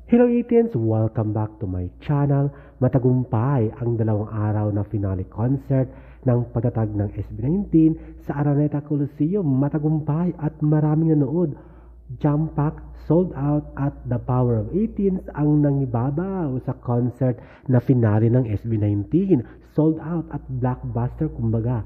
Hello Etians! Welcome back to my channel. Matagumpay ang 2 araw na finale concert ng pagtatag ng SB19 sa Araneta Coliseum. Matagumpay at maraming nanood. Jam pack, sold out at the power of 18s ang nangibabaw sa concert na finale ng SB19. Sold out at blockbuster kumbaga.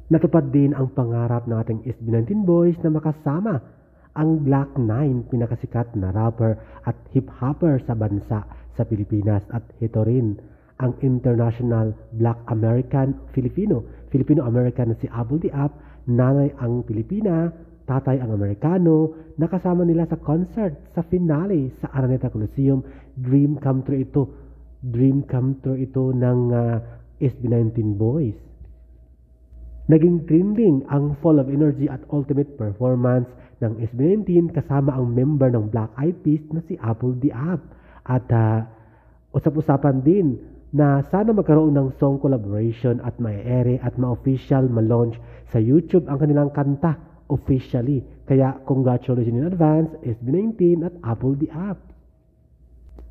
Natupad din ang pangarap ng ating SB19 boys na makasama ang Glock 9, pinakasikat na rapper at hip-hopper sa bansa sa Pilipinas, at ito rin ang international Black American Filipino-American na si Apple the App, nanay ang Pilipina, tatay ang Amerikano, nakasama nila sa concert sa finale sa Araneta Coliseum. Dream come true ito ng SB19 boys. Naging trending ang Full of Energy at Ultimate Performance ng SB19 kasama ang member ng Black Eyed Peas na si Apple the App. At usap-usapan din na sana magkaroon ng song collaboration at ma-ere at ma-official ma-launch sa YouTube ang kanilang kanta officially. Kaya congratulations in advance SB19 at Apple the App.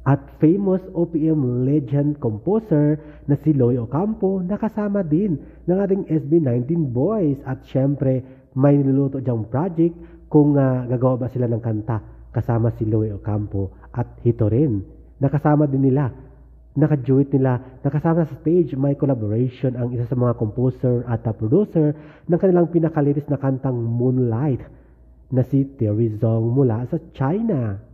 At famous OPM legend composer na si Loy Ocampo nakasama din ng ating SB19 boys, at syempre may niluluto diyang project kung gagawa ba sila ng kanta kasama si Loy Ocampo. At ito rin, nakasama din nila, naka-duet nila, nakasama sa stage, may collaboration ang isa sa mga composer at producer ng kanilang pinakalitis na kantang Moonlight na si Terry Zong mula sa China.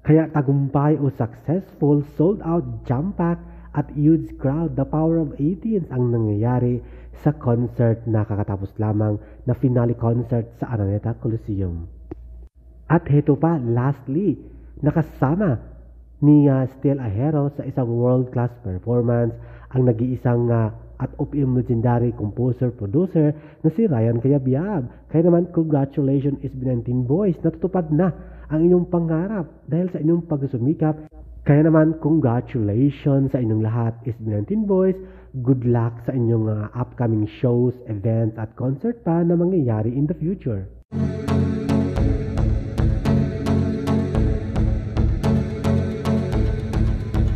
Kaya tagumpay o successful, sold out, jam pack at huge crowd, the power of 18s ang nangyayari sa concert na kakatapos lamang na finale concert sa Araneta Coliseum. At heto pa, lastly, nakasama ni Still Ahero sa isang world-class performance ang nag-iisang at OPM legendary composer-producer na si Ryan Cayabyab. Kaya naman, congratulations SB19 boys, natutupad na ang inyong pangarap dahil sa inyong pagsusumikap. Kaya naman, congratulations sa inyong lahat SB19 boys. Good luck sa inyong upcoming shows, events at concert pa na mangyayari in the future.